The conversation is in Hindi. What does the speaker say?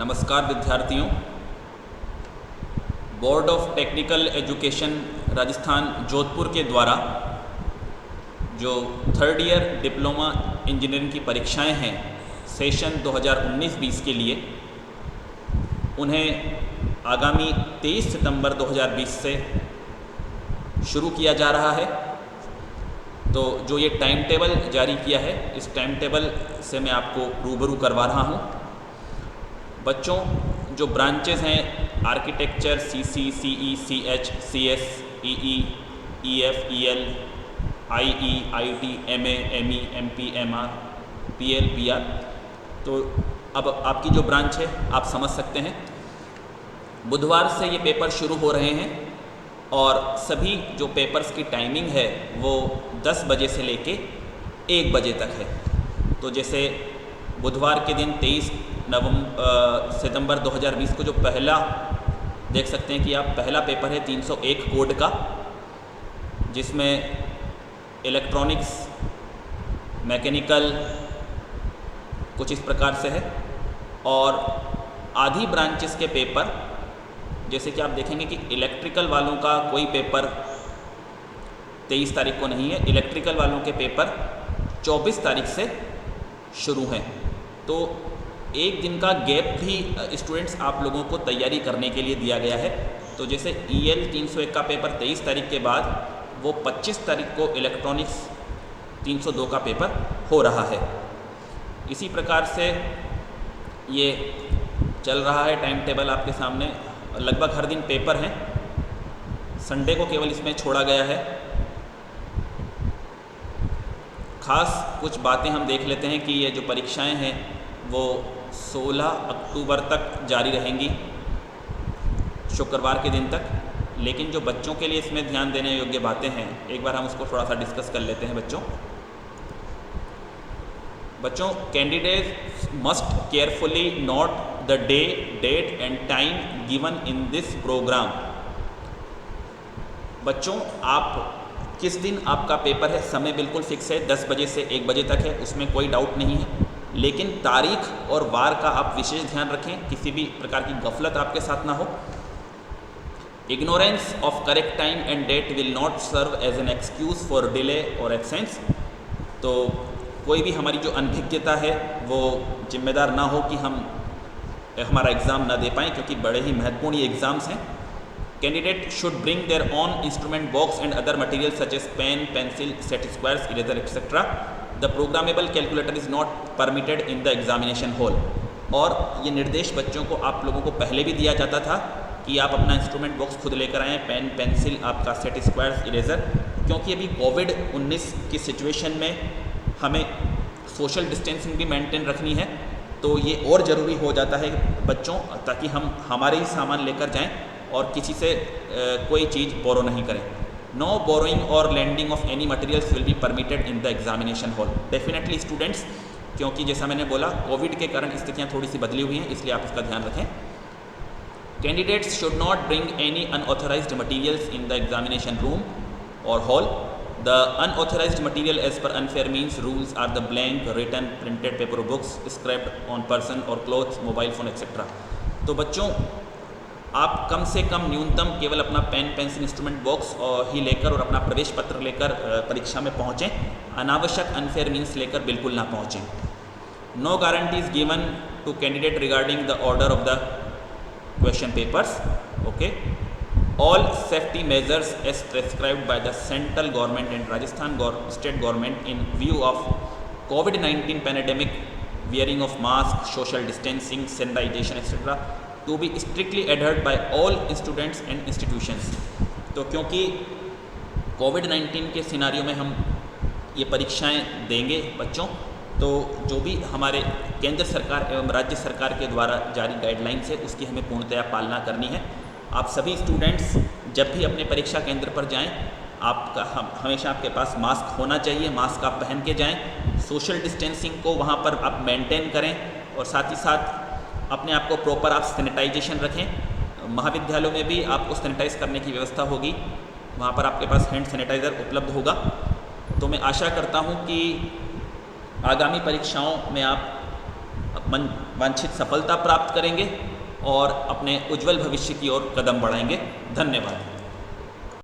नमस्कार विद्यार्थियों। Board of technical education Rajasthan Jodhpur के द्वारा जो थर्ड ईयर डिप्लोमा इंजीनियरिंग की परीक्षाएं हैं सेशन 2019-20 के लिए, उन्हें आगामी 23 सितंबर 2020 से शुरू किया जा रहा है। तो जो ये टाइम टेबल जारी किया है, इस टाइम टेबल से मैं आपको रूबरू करवा रहा हूँ। बच्चों, जो ब्रांचेस हैं architecture, CC, CE, CH, CS, EE, EF, EL, IE, IT, MA, ME, MP, MR, PL, PR, तो अब आपकी जो ब्रांच है आप समझ सकते हैं। बुधवार से ये पेपर शुरू हो रहे हैं और सभी जो पेपर्स की टाइमिंग है वो 10 बजे से लेके 1 बजे तक है। तो जैसे बुधवार के दिन 23 सितंबर 2020 को जो पहला देख सकते हैं कि आप पहला पेपर है 301 कोड का, जिसमें इलेक्ट्रॉनिक्स, मैकेनिकल कुछ इस प्रकार से है। और आधी ब्रांचेस के पेपर, जैसे कि आप देखेंगे कि इलेक्ट्रिकल वालों का कोई पेपर 23 तारीख को नहीं है, इलेक्ट्रिकल वालों के पेपर 24 तारीख से शुरू हैं। तो एक दिन का गैप भी स्टूडेंट्स आप लोगों को तैयारी करने के लिए दिया गया है। तो जैसे EL 301 का पेपर 23 तारीख के बाद वो 25 तारीख को इलेक्ट्रॉनिक्स 302 का पेपर हो रहा है। इसी प्रकार से ये चल रहा है टाइम टेबल आपके सामने। लगभग हर दिन पेपर हैं, संडे को केवल इसमें छोड़ा गया है। खास कुछ बातें हम देख लेते हैं कि ये जो परीक्षाएं हैं वो 16 अक्टूबर तक जारी रहेंगी, शुक्रवार के दिन तक। लेकिन जो बच्चों के लिए इसमें ध्यान देने योग्य बातें हैं, एक बार हम उसको थोड़ा सा डिस्कस कर लेते हैं। बच्चों, candidates must carefully note the day, date and time given in this programme. बच्चों, आप किस दिन आपका पेपर है, समय बिल्कुल फिक्स है, 10 बजे से 1 बजे तक है, उसमें कोई डाउट नहीं है। लेकिन तारीख और वार का आप विशेष ध्यान रखें, किसी भी प्रकार की गफलत आपके साथ ना हो। Ignorance of correct time and date will not serve as an excuse for delay or absence. तो कोई भी हमारी जो अनभिज्ञता है वो जिम्मेदार ना हो कि हम हमारा एग्ज़ाम ना दे पाएँ, क्योंकि बड़े ही महत्वपूर्ण ये एग्ज़ाम्स हैं। Candidate should bring their own instrument box and other material such as pen, pencil, set squares, eraser etcetera. The programmable calculator is not permitted in the examination hall. और ये निर्देश बच्चों को आप लोगों को पहले भी दिया जाता था कि आप अपना इंस्ट्रूमेंट बॉक्स खुद लेकर आएँ, पेन, पेंसिल, आपका सेट स्क्वायर्स, इरेजर, क्योंकि अभी कोविड-19 की सिचुएशन में हमें सोशल डिस्टेंसिंग भी मेंटेन रखनी है। तो ये और ज़रूरी हो जाता है बच्चों, ताकि हम हमारे ही सामान लेकर जाएँ और किसी से कोई चीज़ बोरो नहीं करें। No borrowing or lending of any materials will be permitted in the examination hall. Definitely students, क्योंकि जैसा मैंने बोला कोविड के कारण स्थितियाँ थोड़ी सी बदली हुई हैं, इसलिए आप इसका ध्यान रखें। Candidates should not bring any unauthorised materials in the examination room और hall. The unauthorised material as per unfair means rules are the blank, written, printed paper, books, scrapped on person और क्लोथ्स, मोबाइल फ़ोन एक्सेट्रा। तो बच्चों, आप कम से कम न्यूनतम केवल अपना पेन, पेंसिल, इंस्ट्रूमेंट बॉक्स ही लेकर और अपना प्रवेश पत्र लेकर परीक्षा में पहुँचें। अनावश्यक अनफेयर मीन्स लेकर बिल्कुल ना पहुँचें। No guarantees given to candidate regarding the order of the question papers. Okay, all safety measures as prescribed by the central government and Rajasthan state government in view of कोविड-19 pandemic, wearing of mask, social distancing, sanitization etcetera to be strictly adhered by all students and institutions. तो क्योंकि कोविड-19 के सिनारियो में हम ये परीक्षाएं देंगे बच्चों, तो जो भी हमारे केंद्र सरकार एवं राज्य सरकार के द्वारा जारी गाइडलाइंस है उसकी हमें पूर्णतया पालना करनी है। आप सभी स्टूडेंट्स जब भी अपने परीक्षा केंद्र पर जाएं, आपका हमेशा आपके पास मास्क होना चाहिए, मास्क आप पहन के जाएं। सोशल डिस्टेंसिंग को वहाँ पर आप मेंटेन करें और साथ ही साथ अपने आप को प्रॉपर आप सैनिटाइजेशन रखें। महाविद्यालयों में भी आपको सैनिटाइज करने की व्यवस्था होगी, वहाँ पर आपके पास हैंड सैनिटाइज़र उपलब्ध होगा। तो मैं आशा करता हूँ कि आगामी परीक्षाओं में आप वांछित सफलता प्राप्त करेंगे और अपने उज्जवल भविष्य की ओर कदम बढ़ाएंगे। धन्यवाद।